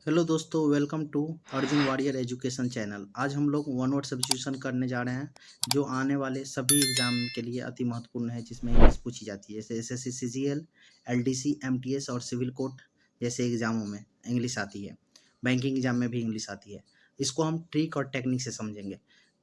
Hello दोस्तों, welcome to Arjun warrior education channel. आज हम लोग वन वर्ड सब्स्टिट्यूशन करने जा रहे हैं, जो आने वाले सभी एग्जाम के लिए अति महत्वपूर्ण है, जिसमें इंग्लिश पूछी जाती है। जैसे एसएससी सीजीएल, एलडीसी, एमटीएस और सिविल कोर्ट जैसे एग्जामों में इंग्लिश आती है। बैंकिंग एग्जाम में भी इंग्लिश आती है। इसको हम ट्रिक और टेक्निक से समझेंगे।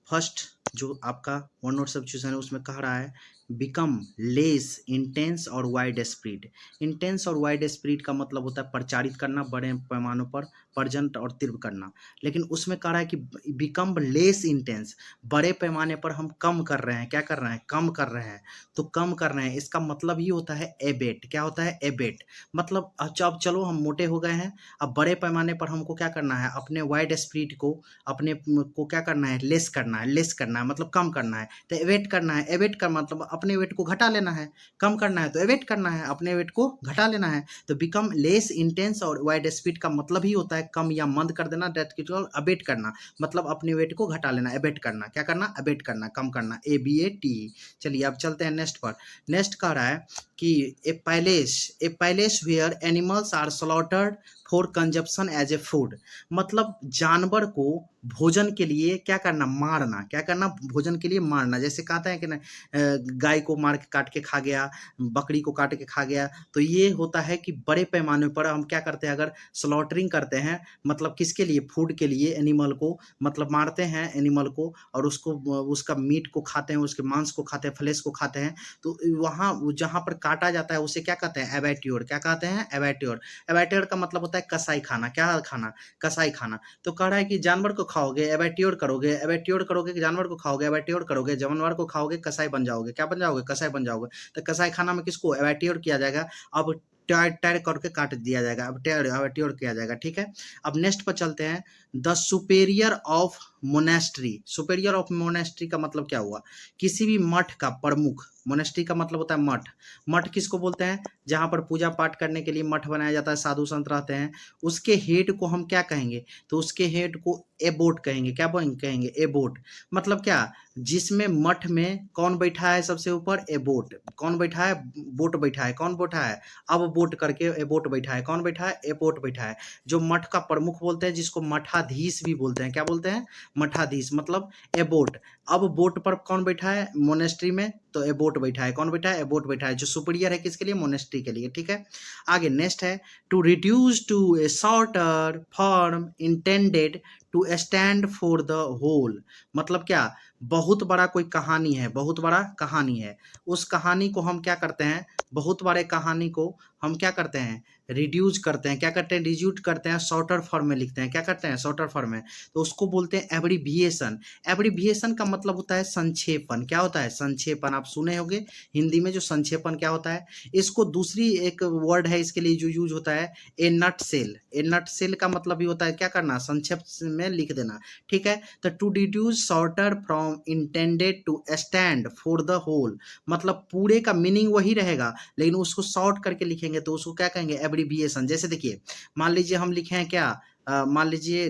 फर्स्ट, जो आपका वन वर्ड सब्स्टिट्यूशन है उसमें कह रहा है बिकम लेस इंटेंस और वाइड स्प्रेड। इंटेंस और वाइड स्प्रेड का मतलब होता है प्रचारित करना, बड़े पैमानों पर प्रजेंट और तीव्र करना। लेकिन उसमें कह रहा है कि बिकम लेस इंटेंस, बड़े पैमाने पर हम कम कर रहे हैं। क्या कर रहे हैं? कम कर रहे हैं। तो कम कर रहे हैं, इसका मतलब ये होता है एबेट। क्या होता है? एबेट। मतलब अब चलो हम मोटे हो गए हैं, अब बड़े पैमाने पर हमको क्या करना है? अपने वाइड स्प्रेड को, अपने को क्या करना है? लेस करना है। लेस करना है मतलब कम करना है। तो एवेट करना है। एवेट का मतलब अपने वेट को घटा लेना है। कम करना है तो एवेट करना है, अपने वेट को घटा लेना है। तो बिकम लेस इंटेंस और वाइड स्पीड का मतलब ही होता है कम या मंद कर देना। डेट की अबेट करना मतलब अपने वेट को घटा लेना। एबेट करना, क्या करना? अबेट करना, कम करना। ABAT। चलिए अब चलते हैं नेक्स्ट पर। नेक्स्ट कह रहा है कि a palace where animals are slaughtered for consumption as a food. मतलब जानवर को भोजन के लिए क्या करना? मारना। क्या करना? भोजन के लिए मारना। जैसे कहते हैं कि ना, गाय को मार के काट के खा गया, बकरी को काट के खा गया। तो ये होता है कि बड़े पैमाने पर हम क्या करते हैं? अगर स्लॉटरिंग करते हैं, मतलब किसके लिए? फूड के लिए। एनिमल को मतलब मारते हैं एनिमल को, और उसको उसका मीट को खाते हैं, उसके मांस को खाते हैं, फ्लेश को खाते हैं। तो वहाँ जहाँ पर काटा जाता है उसे क्या कहते हैं? एबैट्योर। क्या कहते हैं? एबैट्योर। एबैट्योर का मतलब होता है कसाई खाना। क्या खाना? कसाई खाना। तो कह रहा है कि जानवर को खाओगे, एबैट्योर करोगे। एबैट्योर करोगे कि जानवर को खाओगे, एबैट्योर करोगे। जानवर को खाओगे, कसाई बन जाओगे। क्या बन जाओगे? कसाई बन जाओगे। तो कसाई खाना में किसको एबैट्योर किया जाएगा? अब टेर टेर करके काट दिया जाएगा। अब टेर एबैट्योर किया जाएगा। ठीक है। अब नेक्स्ट पर चलते हैं। The superior of monastery. Superior of monastery का मतलब क्या हुआ? किसी भी मठ का प्रमुख। मोनेस्ट्री का मतलब होता है मठ। मठ किसको बोलते हैं? जहाँ पर पूजा पाठ करने के लिए मठ बनाया जाता है, साधु संत रहते हैं। उसके हेड को हम क्या कहेंगे? तो उसके हेड को एबोट कहेंगे। क्या कहेंगे? एबोट। मतलब क्या? जिसमें मठ में कौन बैठा है सबसे ऊपर? एबोट। कौन बैठा है? बोट बैठा है। कौन बैठा है? अब बोट करके एबोट बैठा है। कौन बैठा है? एबोट बैठा है। जो मठ का प्रमुख बोलते हैं, जिसको मठाधीश भी बोलते हैं। क्या बोलते हैं? मठाधीश मतलब एबोट। अब बोट पर कौन बैठा है मोनेस्ट्री में? तो एबोट बैठा है। कौन बैठा है? एबोट बैठा है। जो सुपीरियर है किसके लिए? मोनेस्ट्री के लिए। ठीक है। आगे नेक्स्ट है to reduce to a shorter form intended to stand for the whole. मतलब क्या? बहुत बड़ा कोई कहानी है, बहुत बड़ा कहानी है। उस कहानी को हम क्या करते हैं? बहुत बड़े कहानी को हम क्या करते हैं? रिड्यूस करते हैं। क्या करते हैं? रिड्यूस करते हैं, शॉर्टर फॉर्म में लिखते हैं। क्या करते हैं? शॉर्टर फॉर्म में। तो उसको बोलते हैं एब्रीविएशन। एब्रीविएशन का मतलब होता है संक्षेपण। क्या होता है? संक्षेपण। आप सुने होंगे हिंदी में जो संक्षेपण क्या होता है। इसको दूसरी एक वर्ड है इसके लिए जो यूज होता है, ए नट सेल। ए नट सेल का मतलब भी होता है क्या करना? संक्षेप में लिख देना। ठीक है। तो to deduce shorter from intended to stand for the whole, मतलब पूरे का मीनिंग वही रहेगा, लेकिन उसको शॉर्ट करके लिखेंगे तो उसको क्या कहेंगे? एब्रीविएशन। जैसे देखिए, मान लीजिए हम लिखे हैं क्या? मान लीजिए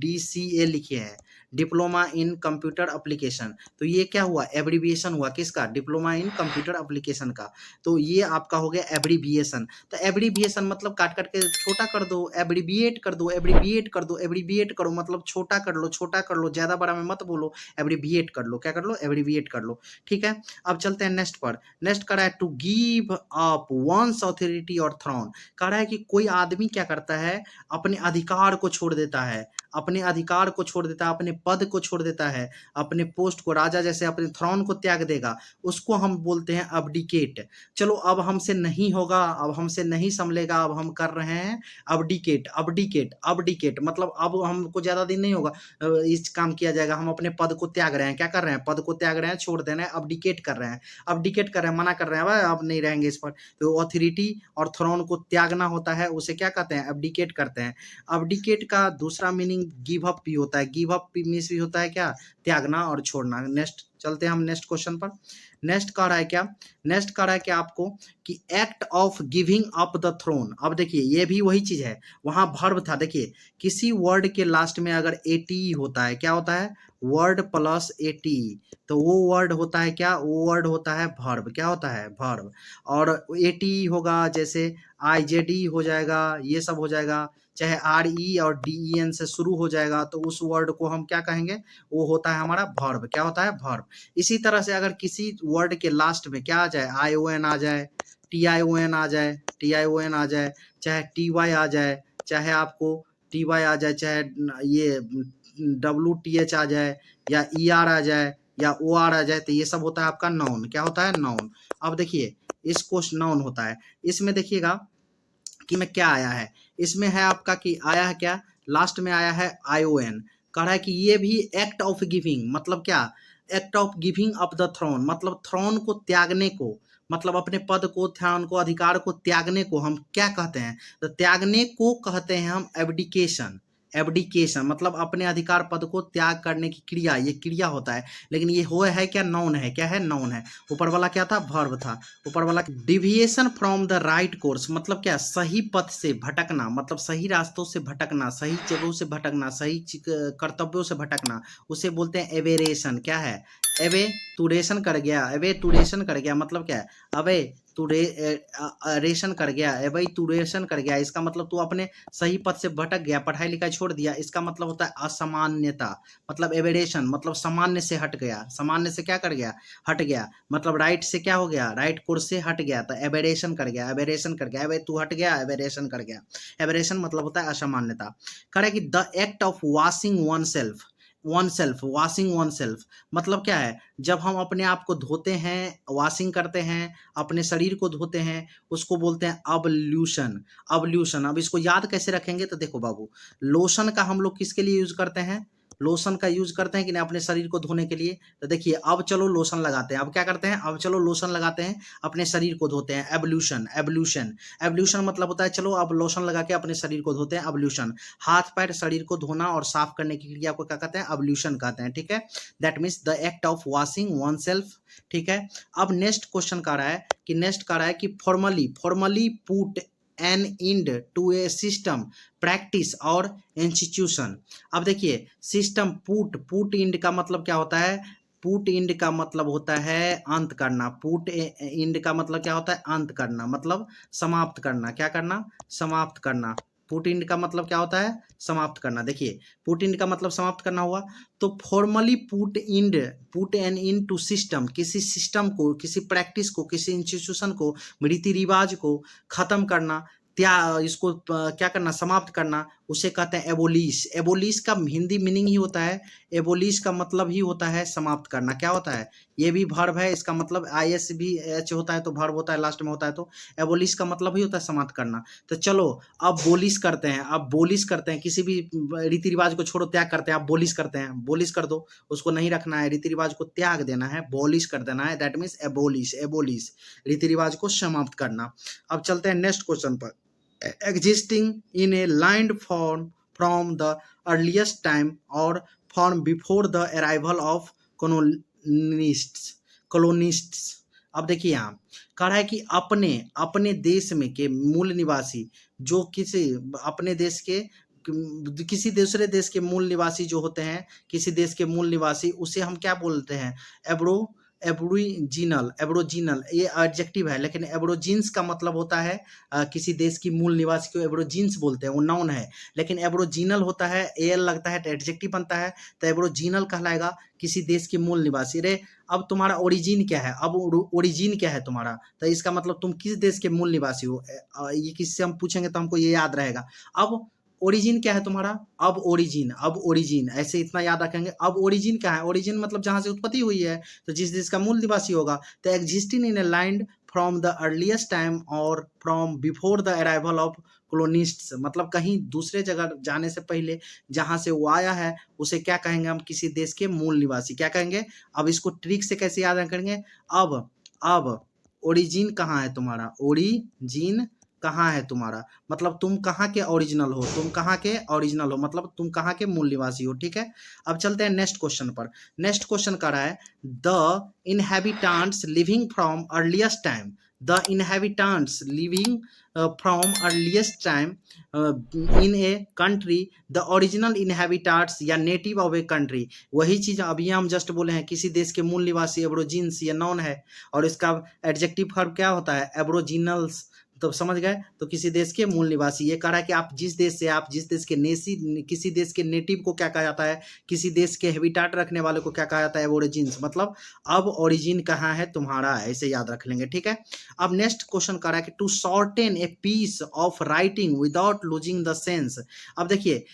DCA लिखे हैं, डिप्लोमा इन कंप्यूटर एप्लीकेशन। तो ये क्या हुआ? एब्रीविएशन हुआ। किसका? डिप्लोमा इन कंप्यूटर एप्लीकेशन का। तो ये आपका हो गया एब्रीविएशन। तो एब्रीविएशन मतलब काट काट के छोटा कर दो, एब्रीविएट कर दो, एब्रीविएट कर दो, एब्रीविएट करो मतलब छोटा कर लो, छोटा कर लो, ज्यादा बड़ा में मत बोलो, एब्रीविएट कर लो। क्या कर लो? एब्रीविएट कर लो। ठीक है। अब चलते हैं नेक्स्ट पर। नेक्स्ट कह रहा है to give up one's authority और थ्रोन। कह रहा है कि कोई आदमी क्या करता है? अपने अधिकार को छोड़ देता है। अपने अधिकार को छोड़ देता है, अपने पद को छोड़ देता है, अपने पोस्ट को, राजा जैसे अपने थ्रोन को त्याग देगा, उसको हम बोलते हैं अबडिकेट। चलो अब हमसे नहीं होगा, अब हमसे नहीं संभलेगा, अब हम कर रहे हैं अबडिकेट। अबडिकेट, अबडिकेट मतलब अब हमको ज्यादा दिन नहीं होगा, इस काम किया जाएगा, हम अपने पद को त्याग रहे हैं। क्या कर रहे हैं? पद को त्याग रहे हैं, छोड़ दे रहे हैं, अबडिकेट कर रहे हैं। अबडिकेट कर रहे हैं, मना कर रहे हैं, भाई अब नहीं रहेंगे इस पर। तो ऑथोरिटी और थ्रोन को त्यागना होता है, उसे क्या कहते हैं? अबडिकेट करते हैं। अबडिकेट का दूसरा मीनिंग गिव अप भी होता है। गिव अप मीन्स भी होता है क्या? त्यागना और छोड़ना। नेक्स्ट चलते हैं हम नेक्स्ट क्वेश्चन पर। नेक्स्ट कह रहा है क्या? नेक्स्ट कह रहा है कि आपको कि act of giving up the throne. अब देखिए ये भी वही चीज है, वहां वर्ब था। देखिए किसी वर्ड के लास्ट में अगर ATE होता है, क्या होता है? वर्ड प्लस ए टी, तो वो वर्ड होता है क्या, वो वर्ड होता है वर्ब। क्या होता है, वर्ब। और ए टी होगा, जैसे आई जेड ई हो जाएगा, ये सब हो जाएगा, चाहे आर ई और डी ई एन से शुरू हो जाएगा, तो उस वर्ड को हम क्या कहेंगे, वो होता है हमारा वर्ब। क्या होता है, वर्ब। इसी तरह से अगर किसी वर्ड के लास्ट में क्या आ जाए, आई ओ एन आ जाए, टी आई ओ एन आ जाए, टी आई ओ एन आ जाए, चाहे टी वाई आ जाए, चाहे आपको टी वाई आ जाए, चाहे ये डब्ल्यू टी एच आ जाए, या ई आर आ जाए, या ओ आर आ जाए, तो ये सब होता है आपका नाउन। क्या होता है, नाउन। अब देखिए इसको नाउन होता है। इसमें देखिएगा कि में क्या आया है, इसमें है आपका कि आया है क्या, लास्ट में आया है ION। कह रहा है कि ये भी एक्ट ऑफ गिविंग, मतलब क्या, act of giving up the throne, मतलब थ्रोन को त्यागने को, मतलब अपने पद को, थ्रोन को, अधिकार को त्यागने को हम क्या कहते हैं, तो त्यागने को कहते हैं हम एब्डिकेशन। एब्डिकेशन मतलब अपने अधिकार पद को त्याग करने की क्रिया, ये क्रिया होता है। लेकिन ये हो है क्या, नाउन है। क्या है, नाउन है। ऊपर वाला क्या था, वर्ब था। ऊपर वाला deviation from the right course, मतलब क्या, सही पथ से भटकना, मतलब सही रास्तों से भटकना, सही जगहों से भटकना, सही कर्तव्यों से भटकना, उसे बोलते हैं एवेरेशन। क्या है, एवे टूरेशन कर गया, एवे टूरेशन कर गया, मतलब क्या है, अवे रेशन कर गया, एवे टूरेशन कर गया। इसका मतलब तू अपने सही पथ से भटक गया, पढ़ाई लिखाई छोड़ दिया। इसका मतलब होता है असामान्यता, मतलब एवेरेशन, मतलब सामान्य से हट गया। सामान्य से क्या कर गया, हट गया, मतलब राइट से क्या हो गया, राइट कोर्स से हट गया, तो एबेरेशन कर गया, एबेरेशन कर गया। एबे तू हट गया, एबेरेशन कर गया। एबेरेशन मतलब होता है असामान्यता। करे कि the act of washing one self, one self, washing one self मतलब क्या है, जब हम अपने आप को धोते हैं, वॉशिंग करते हैं, अपने शरीर को धोते हैं, उसको बोलते हैं अबल्यूशन। अबल्यूशन, अब इसको याद कैसे रखेंगे, तो देखो बाबू, लोशन का हम लोग किसके लिए यूज करते हैं, लोशन का यूज करते हैं कि नहीं अपने शरीर को धोने के लिए। तो देखिए अब चलो लोशन लगाते हैं, अब क्या करते हैं, अब चलो लोशन लगाते हैं, अपने शरीर को धोते हैं, एब्ल्यूशन। एब्ल्यूशन, एब्ल्यूशन मतलब होता है चलो अब लोशन लगा के अपने शरीर को धोते हैं, एब्ल्यूशन। हाथ पैर शरीर को धोना और साफ करने की क्रिया को क्या कहते हैं, एब्ल्यूशन कहते हैं। ठीक है, that means the act of washing one self. ठीक है, अब नेक्स्ट क्वेश्चन कह रहा है कि, नेक्स्ट कह रहा है कि formally, formally put an end to a system, practice और इंस्टीट्यूशन। अब देखिए सिस्टम, पुट, पुट इंड का मतलब क्या होता है, पुट इंड का मतलब होता है अंत करना। पुट इंड का मतलब क्या होता है, अंत करना, मतलब समाप्त करना। क्या करना, समाप्त करना। पुट इंड का मतलब क्या होता है, समाप्त करना। देखिए पुट इंड का मतलब समाप्त करना हुआ, तो formally put end, put an in to system, किसी सिस्टम को, किसी प्रैक्टिस को, किसी इंस्टीट्यूशन को, रीति रिवाज को खत्म करना, इसको क्या करना, समाप्त करना, उसे कहते हैं एबोलिश। एबोलिश का हिंदी मीनिंग ही होता है, एबोलिश का मतलब ही होता है समाप्त करना। क्या होता है, ये भी वर्ब है, इसका मतलब IS भी H होता है तो वर्ब होता है, लास्ट में होता है, तो एबोलिश का मतलब ही होता है समाप्त करना। तो चलो अब बोलिश करते हैं, अब बोलिश करते हैं, किसी भी रीति रिवाज को छोड़ो, त्याग करते हैं, आप बोलिश करते हैं, बोलिश कर दो, उसको नहीं रखना है, रीति रिवाज को त्याग देना है, बोलिश कर देना है, दैट मीन्स एबोलिश। एबोलिश रीति रिवाज को समाप्त करना। अब चलते हैं नेक्स्ट क्वेश्चन पर। Existing in a land form from the earliest time or from before the arrival of colonists, colonists। अब देखिए यहाँ कह रहा है कि अपने, अपने देश में के मूल निवासी, जो किसी अपने देश के, किसी दूसरे देश के मूल निवासी जो होते हैं, किसी देश के मूल निवासी, उसे हम क्या बोलते हैं, एब्रो, एब्रोजिनल। एब्रोजिनल ये एडजेक्टिव है, लेकिन एब्रोजिन्स का मतलब होता है किसी देश की मूल निवासी को एब्रोजिन्स बोलते हैं, वो नाउन है। लेकिन एब्रोजिनल होता है, एल लगता है तो एडजेक्टिव बनता है, तो एब्रोजिनल कहलाएगा किसी देश की मूल निवासी। रे अब तुम्हारा ओरिजिन क्या है, अब ओरिजिन क्या है तुम्हारा, तो इसका मतलब तुम किस देश के मूल निवासी हो, ये किसी से हम पूछेंगे तो हमको ये याद रहेगा। अब ओरिजिन क्या है तुम्हारा, अब ओरिजिन, अब ओरिजिन, ऐसे इतना याद रखेंगे। अब ओरिजिन क्या है, ओरिजिन मतलब जहां से उत्पत्ति हुई है, तो जिस देश का मूल निवासी होगा। तो existing in a land from the earliest time और from before the arrival of colonists, मतलब कहीं दूसरे जगह जाने से पहले जहां से वो आया है, उसे क्या कहेंगे हम, किसी देश के मूल निवासी। क्या कहेंगे, अब इसको ट्रिक से कैसे याद रखेंगे। अब ओरिजिन कहाँ है तुम्हारा, ओरिजिन कहाँ है तुम्हारा, मतलब तुम कहाँ के ओरिजिनल हो, तुम कहाँ के ओरिजिनल हो, मतलब तुम कहाँ के मूल निवासी हो। ठीक है, अब चलते हैं नेक्स्ट क्वेश्चन पर। नेक्स्ट क्वेश्चन कह रहा है the inhabitants living from earliest time, the inhabitants living from earliest time in a country, the original inhabitants या नेटिव ऑफ ए कंट्री। वही चीज़ अभी हम जस्ट बोले हैं, किसी देश के मूल निवासी एब्रोजिन्स ये नाउन है, और इसका एडजेक्टिव फॉर्म क्या होता है, एब्रोजिनल्स। तो समझ गए, तो किसी देश के मूल निवासी। ये कह रहा है कि आप जिस देश से, आप जिस देश के किसी देश के नेटिव को क्या कहा जाता है, किसी देश के हैबिटाट रखने वाले को क्या कहा जाता है, एबोरिजिन्स। मतलब अब ओरिजिन कहाँ है तुम्हारा, ऐसे याद रख लेंगे, ठीक है। अब नेक्स्ट क्वेश्चन कह रहा है कि to shorten a piece of writing without losing the sense. अब देखिए,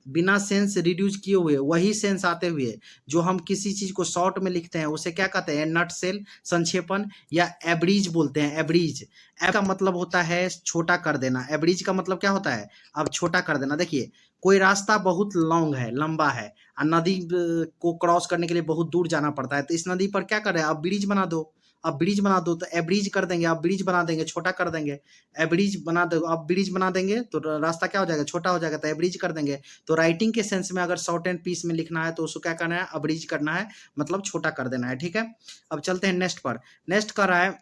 बिना सेंस रिड्यूस किए हुए, वही सेंस आते हुए जो हम किसी चीज को शॉर्ट में लिखते हैं उसे क्या कहते हैं, नट सेल, संक्षेपण, या एब्रीज बोलते हैं। एब्रीज का मतलब होता है छोटा कर देना। एब्रीज का मतलब क्या होता है, अब छोटा कर देना। देखिए, कोई रास्ता बहुत लॉन्ग है, लंबा है, और नदी को क्रॉस करने के लिए बहुत दूर जाना पड़ता है, तो इस नदी पर क्या कर रहे हैं, अब ब्रिज बना दो। अब ब्रिज बना दो तो एब्रिज कर देंगे, अब ब्रिज बना देंगे, छोटा कर देंगे। एब्रिज बना दो, अब ब्रिज बना देंगे तो रास्ता क्या हो जाएगा, छोटा हो जाएगा, तो एब्रिज कर देंगे। तो राइटिंग के सेंस में अगर शॉर्ट एंड पीस में लिखना है तो उसको क्या करना है, अब्रिज करना है, मतलब छोटा कर देना है, ठीक है। अब चलते हैं नेक्स्ट पर। नेक्स्ट कर रहा है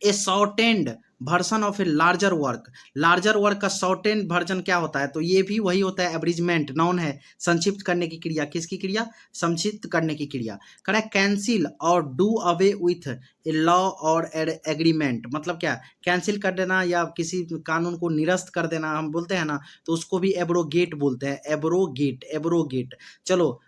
a shortened version of a larger work. Larger work का शॉर्टेंड वर्जन क्या होता है, तो ये भी वही होता है, एब्रिजमेंट, नाउन है, संक्षिप्त करने की क्रिया। किसकी क्रिया, संक्षिप्त करने की क्रिया। कह कैंसिल और do away with a law और एग्रीमेंट। मतलब क्या, कैंसिल कर देना या किसी कानून को निरस्त कर देना हम बोलते हैं ना, तो उसको भी एब्रोगेट बोलते हैं। Abrogate, abrogate. चलो,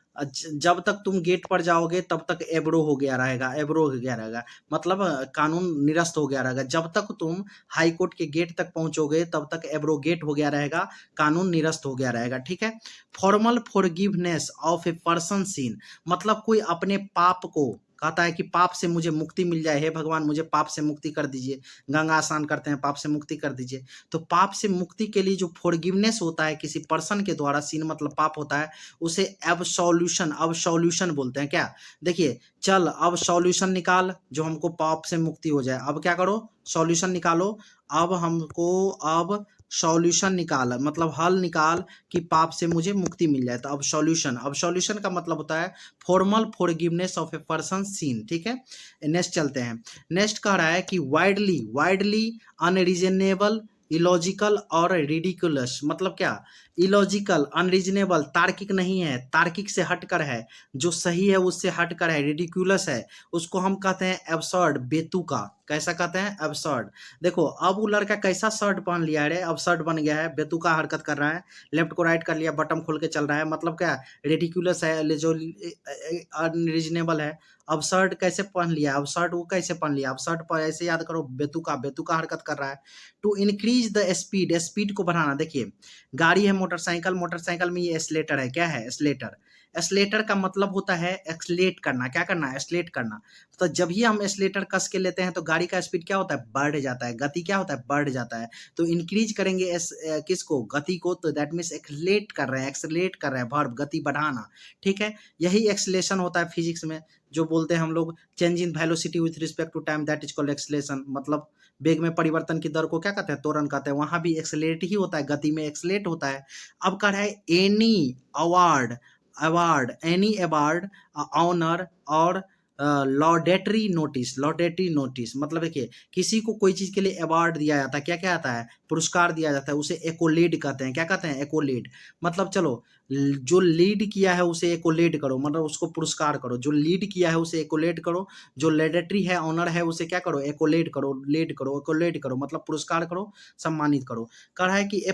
जब तक तुम गेट पर जाओगे तब तक एब्रो हो गया रहेगा, एब्रो हो गया रहेगा, मतलब कानून निरस्त हो गया रहेगा। जब तक तुम हाई कोर्ट के गेट तक पहुंचोगे तब तक एब्रोगेट हो गया रहेगा, कानून निरस्त हो गया रहेगा, ठीक है। Formal forgiveness of a person sin, मतलब कोई अपने पाप को कहता है कि पाप से मुझे मुक्ति मिल जाए, हे भगवान मुझे पाप से मुक्ति कर दीजिए। गंगा स्नान करते हैं, पाप से मुक्ति कर दीजिए। तो पाप से मुक्ति के लिए जो फॉरगिवनेस होता है किसी पर्सन के द्वारा, सिन मतलब पाप होता है, उसे अब सॉल्यूशन बोलते हैं। क्या, देखिए, चल अब सॉल्यूशन निकाल जो हमको पाप से मुक्ति हो जाए। अब क्या करो, सॉल्यूशन निकालो। अब हमको अब सॉल्यूशन निकाल, मतलब हल निकाल कि पाप से मुझे मुक्ति मिल जाए। तो अब सॉल्यूशन का मतलब होता है formal forgiveness of a person sin, ठीक है। नेक्स्ट चलते हैं। नेक्स्ट कह रहा है कि वाइडली अनरीजनेबल, इलॉजिकल और रिडिकुलस। मतलब क्या, इलॉजिकल, अनरीजनेबल, तार्किक नहीं है, तार्किक से हटकर है, जो सही है उससे हटकर है, रिडिकुलस है, उसको हम कहते हैं एब्सर्ड, बेतुका। कैसा कहते हैं, एब्सर्ड। देखो, अब वो लड़का कैसा शर्ट पहन लिया है रे, अब शर्ट बन गया है, बेतुका हरकत कर रहा है, लेफ्ट को राइट कर लिया, बटन खोल के चल रहा है, मतलब क्या, रिडिकुलस है, जो अनरीजनेबल है। अब शर्ट कैसे पहन लिया, अब शर्ट वो कैसे पहन लिया, अब शर्ट पर ऐसे याद करो, बेतुका हरकत कर रहा है। To increase the speed, speed को बढ़ाना। देखिए, गाड़ी है, मोटरसाइकिल में ये एस्लेटर है, क्या है, एस्लेटर। एस्लेटर का मतलब होता है एक्सलेट करना। क्या करना, एस्लेट करना। तो जब ही हम एस्लेटर कस के लेते हैं तो गाड़ी का स्पीड क्या होता है, बढ़ जाता है, गति क्या होता है, बढ़ जाता है। तो इंक्रीज करेंगे किसको, गति को, तो दैट मीन्स एक्सलेट कर रहे हैं, वर्ब, गति बढ़ाना, ठीक है। यही एक्सलेशन होता है फिजिक्स में, जो बोलते हैं हम लोग, change in velocity with respect to time, that is called acceleration. मतलब वेग में परिवर्तन की दर को क्या कहते हैं, त्वरण कहते हैं। वहां भी एक्सलेट ही होता है, गति में एक्सलेट होता है। अब कह रहा है एनी अवार्ड, ऑनर और लॉडेटरी नोटिस। मतलब देखिए, किसी को कोई चीज के लिए अवार्ड दिया जाता है, क्या क्या आता है, पुरस्कार दिया जाता है, उसे एकोलेड कहते हैं। क्या कहते हैं, एकोलेड। मतलब चलो, जो लीड किया है उसे एकोलेड करो, मतलब उसको पुरस्कार करो। जो लीड किया है उसे एकोलेड करो, जो लेडेटरी है, ऑनर है, उसे क्या करो, एकोलेड करो, मतलब पुरस्कार करो, सम्मानित करो। कहा है कि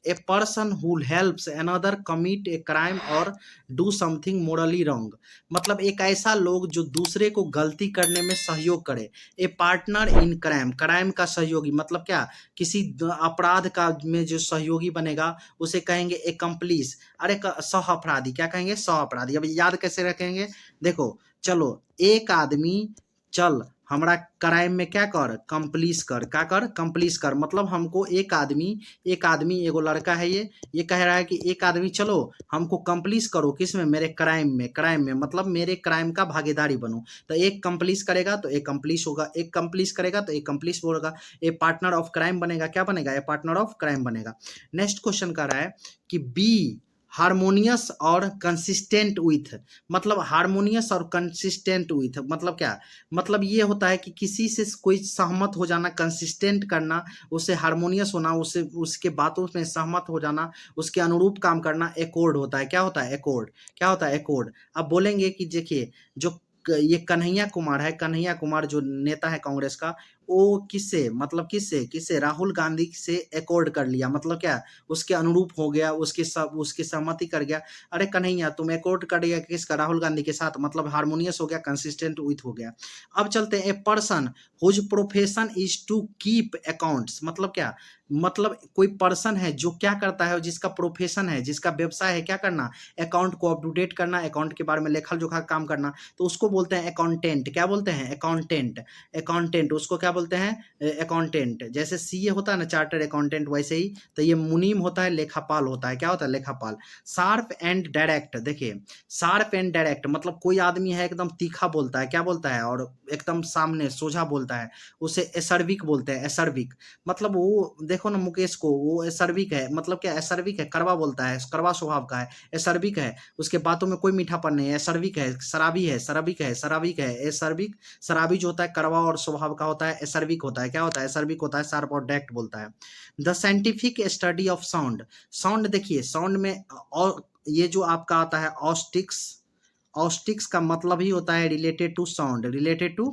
a person who helps another commit a crime और डू समथिंग मोरली रॉन्ग। मतलब एक ऐसा लोग जो दूसरे को गलती करने में सहयोग करे। ए पार्टनर इन क्राइम का सहयोगी, मतलब क्या, किसी अपराध का में जो सहयोगी बनेगा उसे कहेंगे एकम्प्लिस। अरे सह अपराधी, क्या कहेंगे, सह अपराधी। अब याद कैसे रखेंगे, देखो, चलो, एक आदमी, चल हमरा क्राइम में क्या कर, कंप्लीस कर, क्या कर, कंप्लीस कर। मतलब हमको एक आदमी एगो लड़का है, ये कह रहा है कि एक आदमी चलो हमको कंप्लीस करो, किस में, मेरे क्राइम में, मतलब मेरे क्राइम का भागीदारी बनो। तो एक कंप्लीस करेगा तो एक कंप्लीस होगा, एक कंप्लीस करेगा तो एक कंप्लीस होगा, ए पार्टनर ऑफ क्राइम बनेगा, क्या बनेगा, ए पार्टनर ऑफ क्राइम बनेगा। नेक्स्ट क्वेश्चन कर रहा है कि बी हारमोनियस और कंसिस्टेंट विथ, मतलब हारमोनियस और कंसिस्टेंट विथ मतलब क्या, मतलब ये होता है कि किसी से कोई सहमत हो जाना, कंसिस्टेंट करना, उससे हारमोनियस होना, उससे उसके बातों में सहमत हो जाना, उसके अनुरूप काम करना, एकॉर्ड होता है। क्या होता है एकॉर्ड, क्या होता है एकॉर्ड। अब बोलेंगे कि देखिए जो ये कन्हैया कुमार है, कन्हैया कुमार जो नेता है कांग्रेस का, वो किससे, मतलब किससे किससे राहुल गांधी से एकॉर्ड कर लिया, मतलब क्या, उसके अनुरूप हो गया, उसकी सहमति कर गया। अरे कन्हैया तुम एकॉर्ड कर गया किसका, राहुल गांधी के साथ, मतलब हारमोनियस हो गया, कंसिस्टेंट विथ हो गया। अब चलते हैं, a person whose profession is to keep accounts, मतलब क्या, मतलब कोई पर्सन है जो क्या करता है, जिसका प्रोफेशन है, जिसका व्यवसाय है क्या करना, अकाउंट को अप टू डेट करना, अकाउंट के बारे में लेखा जोखा काम करना, तो उसको बोलते हैं अकाउंटेंट। क्या बोलते हैं, अकाउंटेंट। अकाउंटेंट उसको क्या बोलते हैं, अकाउंटेंट। जैसे सीए होता है ना चार्टर्ड अकाउंटेंट, वैसे ही तो ये मुनीम होता है, लेखापाल होता है। क्या होता है, लेखापाल। शार्प एंड डायरेक्ट, देखिए शार्प एंड डायरेक्ट मतलब कोई आदमी है एकदम तीखा बोलता है, क्या बोलता है, और एकदम सामने सोझा बोलता है, उसे एसर्विक बोलते हैं, एसर्विक। मतलब वो देखो ना मुकेश को, वो एसर्विक है, मतलब क्या एसर्विक है, कड़वा बोलता है, कड़वा स्वभाव का है, एसर्विक है, उसके बातों में कोई मीठापन नहीं है, एसर्विक है, शराबी है, शराबिक है, शराबिक है, एसर्विक। शराबी जो होता है कड़वा और स्वभाव का होता है, एसर्विक होता है। क्या होता है, एसर्विक होता है, शार्प और डायरेक्ट बोलता है। The scientific study of sound, sound देखिए साउंड में और ये जो आपका आता है ऑस्टिक्स, ऑस्टिक्स का मतलब ही होता है related to sound, related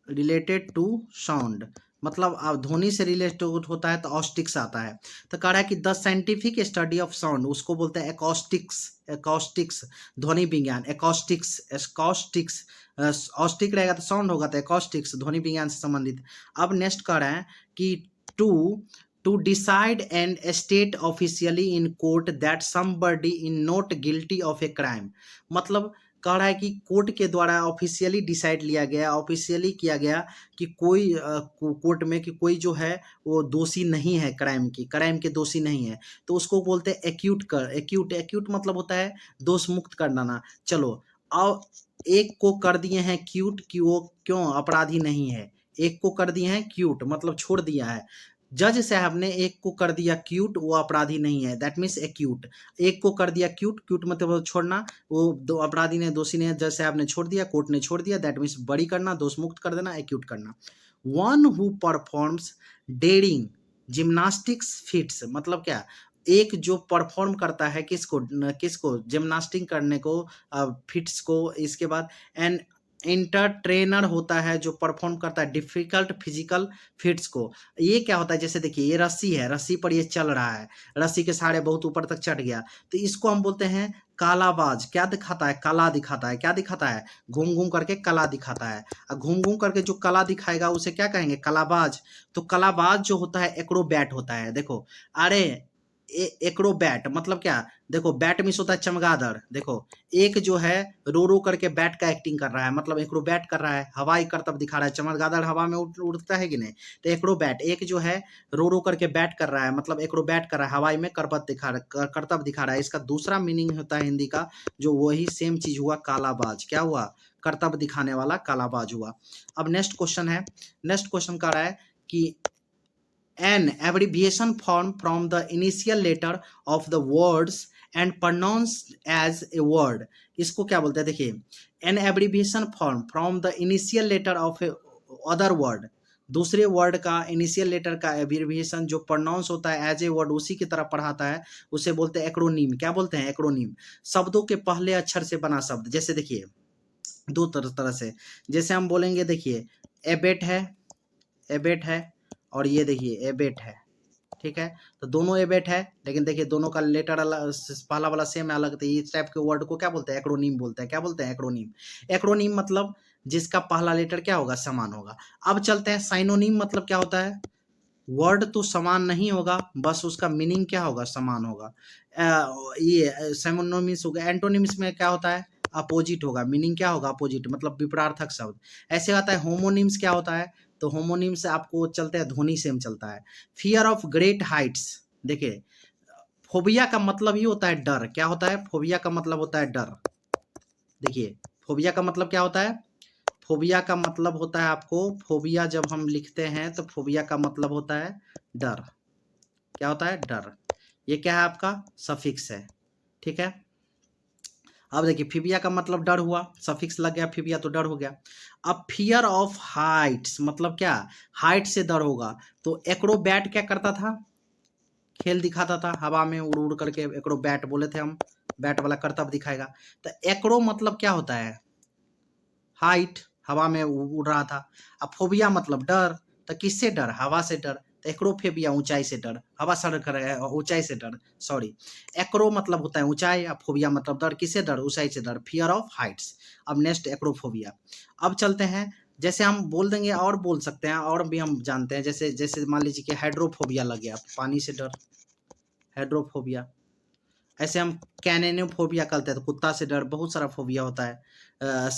related to sound, मतलब ध्वनि से रिलेटेड होता है तो ऑस्टिक्स आता है। तो कह रहा है कि the scientific study of sound, उसको बोलते हैं एकॉस्टिक्स, एकॉस्टिक्स ध्वनि विज्ञान, एकॉस्टिक्स, एकॉस्टिक्स। ऑस्टिक रहेगा तो साउंड होगा, तो एकॉस्टिक्स ध्वनि विज्ञान से संबंधित। अब नेक्स्ट कह रहे हैं कि to to decide and state officially in court that somebody in not guilty of a crime, मतलब कह रहा है कि कोर्ट के द्वारा ऑफिशियली डिसाइड लिया गया, ऑफिशियली किया गया कि कोई कोर्ट में कि कोई जो है वो दोषी नहीं है, क्राइम के दोषी नहीं है, तो उसको बोलते हैं एक्यूट कर, एक्यूट, एक्यूट मतलब होता है दोष मुक्त कर देना। चलो अब एक को कर दिए हैं क्यूट कि वो क्यों अपराधी नहीं है, एक को कर दिए हैं क्यूट मतलब छोड़ दिया है, जज साहब ने एक को कर दिया क्यूट, वो अपराधी नहीं है, दैट मीन्स एक्यूट। एक को कर दिया क्यूट, क्यूट मतलब छोड़ना, वो दो अपराधी ने, दोषी ने, जज साहब ने छोड़ दिया, कोर्ट ने छोड़ दिया, दैट मीन्स बरी करना, दोष मुक्त कर देना, एक्यूट करना। One who performs daring gymnastics feats, मतलब क्या, एक जो परफॉर्म करता है किसको, किसको जिम्नास्टिक करने को, फिट्स को, इसके बाद एंड एंटरट्रेनर होता है जो परफॉर्म करता है डिफिकल्ट फिजिकल फिट्स को। ये क्या होता है, जैसे देखिए ये रस्सी है, रस्सी पर ये चल रहा है, रस्सी के सहारे बहुत ऊपर तक चढ़ गया, तो इसको हम बोलते हैं कालाबाज। क्या दिखाता है, कला दिखाता है, क्या दिखाता है, घूम घूम करके कला दिखाता है, और घूम घूम करके जो कला दिखाएगा उसे क्या कहेंगे, कलाबाज। तो कलाबाज जो होता है एक्रोबैट होता है। देखो अरे एक्रोबैट मतलब क्या, देखो बैट मिस होता है चमगादड़, देखो एक जो है रो रो करके बैट का एक्टिंग कर रहा है, मतलब एक्रोबैट कर रहा है, हवाई करतब दिखा रहा है, चमगादड़ हवा में उड़ता है कि नहीं, तो एक्रोबैट एक जो है रो रो करके बैट कर रहा है, मतलब एक्रोबैट कर रहा है, हवाई में करतब दिखा रहा है। इसका दूसरा मीनिंग होता है हिंदी का, जो वही सेम चीज हुआ कालाबाज, क्या हुआ, करतब दिखाने वाला कालाबाज हुआ। अब नेक्स्ट क्वेश्चन है, नेक्स्ट क्वेश्चन कह रहा है कि an abbreviation form from the initial letter of the words and pronounced as a word, इसको क्या बोलते हैं, देखिए an abbreviation form from the initial letter of a other word, दूसरे वर्ड का इनिशियल लेटर का एब्रीविएशन जो प्रोनाउंस होता है एज ए वर्ड उसी की तरह पढ़ाता है, उसे बोलते हैं एक्रोनीम। क्या बोलते हैं, एक्रोनीम। शब्दों के पहले अक्षर से बना शब्द, जैसे देखिए दो तरह से, जैसे हम बोलेंगे देखिए एबेट है, एबेट है, और ये देखिए एबेट है, ठीक है, तो दोनों एबेट है, लेकिन देखिए दोनों का लेटर अलग, पहला वाला सेम है अलग, तो इस टाइप के वर्ड को क्या बोलते हैं, एक्रोनीम बोलते हैं। क्या बोलते हैं, एक्रोनीम। एक्रोनीम मतलब जिसका पहला लेटर क्या होगा, समान होगा। अब चलते हैं साइनोनीम, मतलब क्या होता है, वर्ड तो समान नहीं होगा, बस उसका मीनिंग क्या होगा, समान होगा। ये साइनोनिम्स हो गया। एंटोनिम्स में क्या होता है, अपोजिट होगा, मीनिंग क्या होगा, अपोजिट मतलब विपरीतार्थक शब्द। ऐसे आता है होमोनिम्स, क्या होता है, तो होमोनिम्स आपको चलते हैं ध्वनि सेम चलता है। फियर ऑफ ग्रेट हाइट्स, देखिए फोबिया का मतलब ही होता है डर। क्या होता है, फोबिया का मतलब होता है डर। देखिए फोबिया का मतलब क्या होता है, फोबिया का मतलब होता है आपको, फोबिया जब हम लिखते हैं तो फोबिया का मतलब होता है डर। क्या होता है? डर। ये क्या है? आपका सफिक्स है, ठीक है। अब देखिए फिबिया का मतलब डर हुआ, सफिक्स लग गया फिबिया तो डर हो गया। अब फियर ऑफ हाइट्स मतलब क्या? हाइट से डर होगा। तो एक्रोबैट क्या करता था? खेल दिखाता था, हवा में उड़ उड़ करके एक्रोबैट बोले थे हम, बैट वाला करतब दिखाएगा। तो एक्रो मतलब क्या होता है? हाइट, हवा में उड़ रहा था। अब फोबिया मतलब डर, तो किससे डर? हवा से डर। तो एक्रोफेबिया ऊंचाई से डर, हवा सर कर ऊंचाई से डर, सॉरी। एक्रो मतलब होता है ऊंचाई, अब फोबिया मतलब डर, किससे डर? ऊंचाई से डर, फियर ऑफ हाइट्स। अब नेक्स्ट एक्रोफोबिया। अब चलते हैं, जैसे हम बोल देंगे और बोल सकते हैं, और भी हम जानते हैं, जैसे जैसे मान लीजिए कि हाइड्रोफोबिया लग गया, पानी से डर, हाइड्रोफोबिया। ऐसे हम कैनेनोफोबिया करते हैं तो कुत्ता से डर, बहुत सारा फोबिया होता है।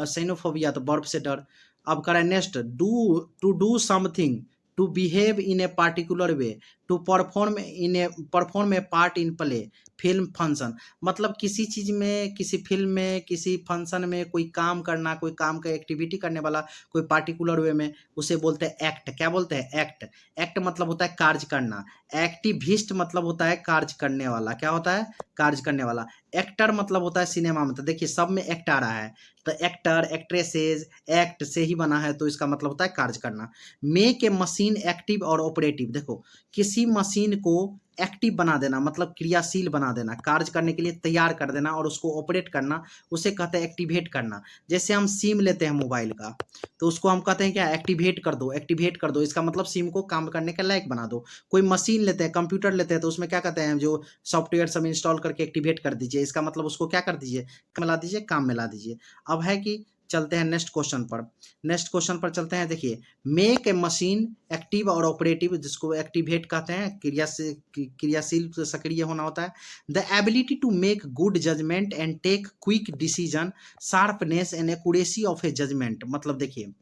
सेनोफोबिया तो बर्फ से डर। अब करें next, to do something, to behave in a particular way, to perform a part in play, film, function. मतलब किसी चीज में, किसी फिल्म में, किसी फंक्शन में कोई काम करना, कोई काम का एक्टिविटी करने वाला, कोई पार्टिकुलर वे में, उसे बोलते हैं एक्ट। क्या बोलते हैं? एक्ट। एक्ट मतलब होता है कार्य करना। एक्टिविस्ट मतलब होता है कार्य करने वाला। क्या होता है? कार्य करने वाला। एक्टर मतलब होता है सिनेमा में, तो देखिए सब में एक्ट आ रहा है, तो एक्टर, एक्ट्रेसेस, एक्ट से ही बना है, तो इसका मतलब होता है कार्य करना। मेक ए मशीन एक्टिव और ऑपरेटिव, देखो किसी मशीन को एक्टिव बना देना मतलब क्रियाशील बना देना, कार्य करने के लिए तैयार कर देना, और उसको ऑपरेट करना, उसे कहते हैं एक्टिवेट करना। जैसे हम सिम लेते हैं मोबाइल का, तो उसको हम कहते हैं क्या? एक्टिवेट कर दो, एक्टिवेट कर दो, इसका मतलब सिम को काम करने के लायक बना दो। कोई मशीन लेते हैं, कंप्यूटर लेते हैं, तो उसमें क्या कहते हैं? जो सॉफ्टवेयर सब इंस्टॉल करके एक्टिवेट कर दीजिए, इसका मतलब उसको क्या कर दीजिए? मिला दीजिए, काम में ला दीजिए। अब है कि चलते हैं नेक्स्ट क्वेश्चन पर। नेक्स्ट क्वेश्चन पर चलते हैं, देखिए मेक ए मशीन एक्टिव और ऑपरेटिव, जिसको एक्टिवेट कहते हैं, क्रियाशील सक्रिय होना होता है। The ability to make good judgement and take quick decision, sharpness and accuracy of a judgement. मतलब देखिए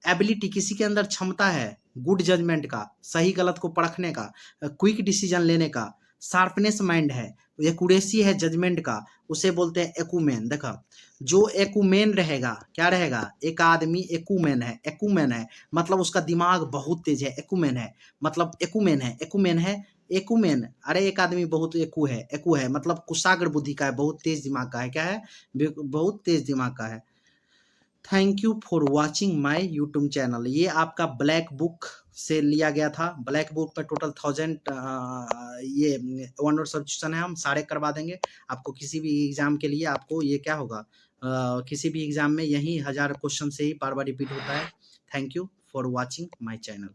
एबिलिटी, किसी के अंदर क्षमता है गुड जजमेंट का, सही गलत को परखने का, क्विक डिसीजन लेने का, शार्पनेस माइंड है, एक्यूरेसी है जजमेंट का, उसे बोलते हैं एक्यूमेन। देखा, जो एक्यूमेन रहेगा, क्या रहेगा? एक आदमी एक्यूमेन है, एक्यूमेन है मतलब उसका दिमाग बहुत तेज है, एक्यूमेन है मतलब एक्यूमेन है, एक्यूमेन है, एक्यूमेन। अरे एक आदमी बहुत एकू है मतलब कुशाग्र बुद्धि का है, बहुत तेज दिमाग का है। क्या है? बहुत तेज दिमाग का है। Thank you for watching my YouTube channel. ये आपका ब्लैक बुक से लिया गया था। ब्लैक बुक में टोटल 1000 ये वन वर्ड सब्स्टिट्यूशन है, हम सारे करवा देंगे आपको। किसी भी एग्जाम के लिए आपको ये क्या होगा, किसी भी एग्जाम में यही 1000 क्वेश्चन से ही बार बार रिपीट होता है। Thank you for watching my channel.